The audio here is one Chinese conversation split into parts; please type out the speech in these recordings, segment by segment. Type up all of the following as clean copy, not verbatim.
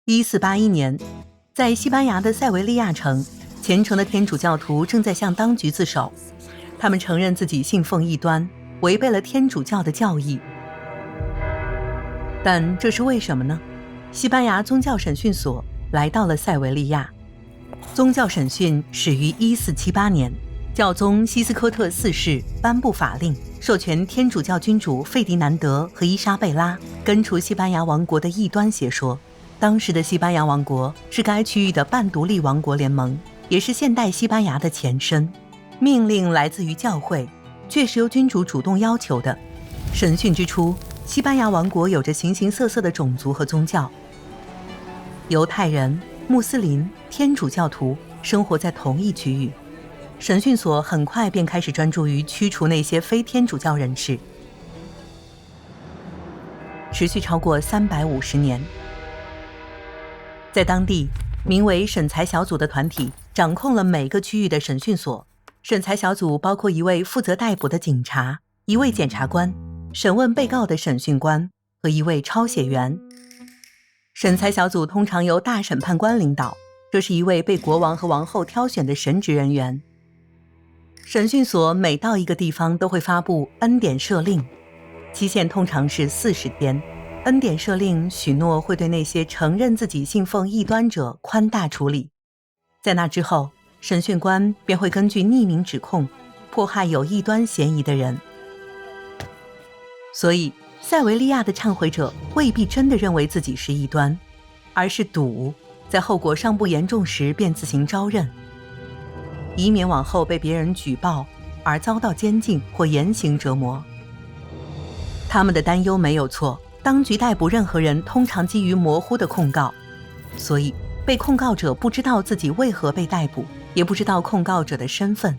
1481年，在西班牙的塞维利亚城，虔诚的天主教徒正在向当局自首。他们承认自己信奉异端，违背了天主教的教义。但这是为什么呢？西班牙宗教审讯所来到了塞维利亚。宗教审讯始于1478年，教宗西斯科特四世颁布法令，授权天主教君主费迪南德和伊莎贝拉根除西班牙王国的异端邪说。当时的西班牙王国是该区域的半独立王国联盟，也是现代西班牙的前身。命令来自于教会，却是由君主主动要求的。审讯之初，西班牙王国有着形形色色的种族和宗教，犹太人、穆斯林、天主教徒生活在同一区域。审讯所很快便开始专注于驱除那些非天主教人士，持续超过350年。在当地，名为审裁小组的团体掌控了每个区域的审讯所。审裁小组包括一位负责逮捕的警察、一位检察官、审问被告的审讯官和一位抄写员。审裁小组通常由大审判官领导，这是一位被国王和王后挑选的神职人员。审讯所每到一个地方都会发布恩典赦令，期限通常是40天。恩典赦令许诺会对那些承认自己信奉异端者宽大处理。在那之后，审讯官便会根据匿名指控迫害有异端嫌疑的人。所以塞维利亚的忏悔者未必真的认为自己是异端，而是赌在后果尚不严重时便自行招认，以免往后被别人举报而遭到监禁或严刑折磨。他们的担忧没有错，当局逮捕任何人通常基于模糊的控告，所以被控告者不知道自己为何被逮捕，也不知道控告者的身份。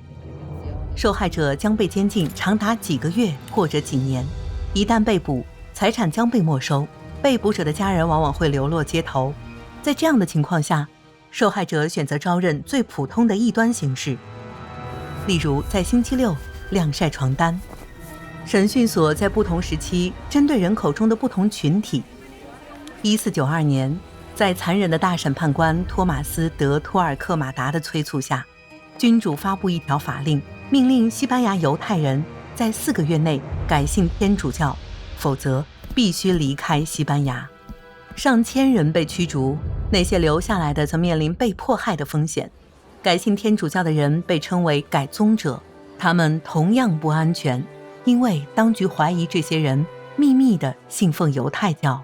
受害者将被监禁长达几个月或者几年，一旦被捕，财产将被没收，被捕者的家人往往会流落街头。在这样的情况下，受害者选择招认最普通的异端形式，例如在星期六晾晒床单。审讯所在不同时期针对人口中的不同群体。1492年，在残忍的大审判官托马斯·德·托尔克马达的催促下，君主发布一条法令，命令西班牙犹太人在4个月内改信天主教，否则必须离开西班牙。上千人被驱逐，那些留下来的则面临被迫害的风险。改信天主教的人被称为改宗者，他们同样不安全，因为当局怀疑这些人秘密地信奉犹太教。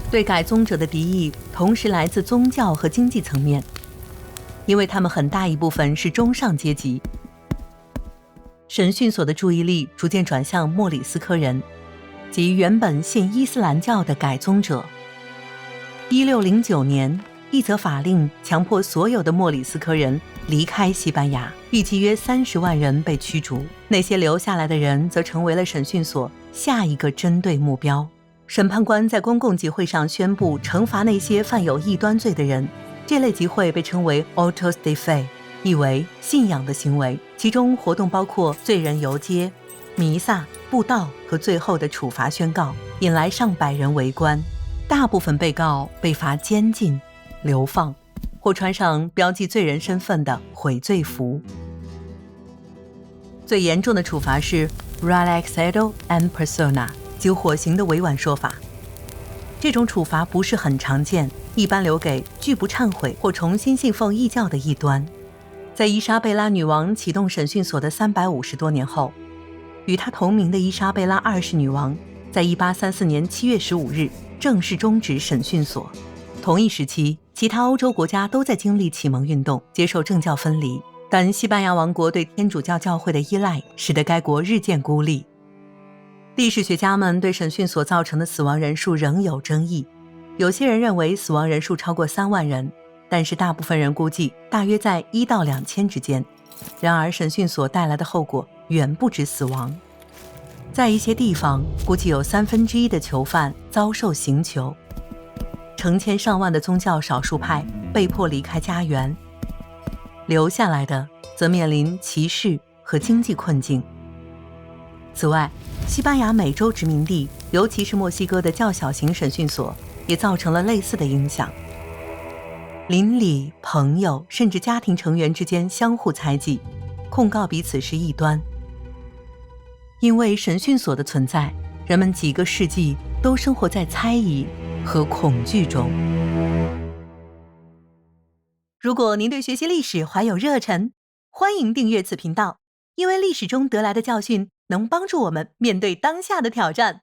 对改宗者的敌意同时来自宗教和经济层面，因为他们很大一部分是中上阶级。审讯所的注意力逐渐转向莫里斯科人，即原本信伊斯兰教的改宗者。1609年，一则法令强迫所有的莫里斯科人离开西班牙，预计约30万人被驱逐，那些留下来的人则成为了审讯所下一个针对目标。审判官在公共集会上宣布惩罚那些犯有异端罪的人，这类集会被称为 autos de fe， 意为信仰的行为，其中活动包括罪人游街、弥撒、布道和最后的处罚宣告，引来上百人围观。大部分被告被罚监禁、流放，或穿上标记罪人身份的悔罪服。最严重的处罚是 relaxado en persona， 即火刑的委婉说法。这种处罚不是很常见，一般留给拒不忏悔或重新信奉异教的异端。在伊莎贝拉女王启动审讯所的350多年后，与她同名的伊莎贝拉2世女王在1834年7月15日正式终止审讯所。同一时期，其他欧洲国家都在经历启蒙运动，接受政教分离，但西班牙王国对天主教教会的依赖使得该国日渐孤立。历史学家们对审讯所造成的死亡人数仍有争议，有些人认为死亡人数超过3万人，但是大部分人估计大约在1到2000之间。然而审讯所带来的后果远不止死亡。在一些地方，估计有1/3的囚犯遭受刑求，成千上万的宗教少数派被迫离开家园，留下来的则面临歧视和经济困境。此外，西班牙美洲殖民地，尤其是墨西哥的较小型审讯所，也造成了类似的影响。邻里、朋友甚至家庭成员之间相互猜忌，控告彼此是异端。因为审讯所的存在，人们几个世纪都生活在猜疑和恐惧中。如果您对学习历史怀有热忱，欢迎订阅此频道，因为历史中得来的教训能帮助我们面对当下的挑战。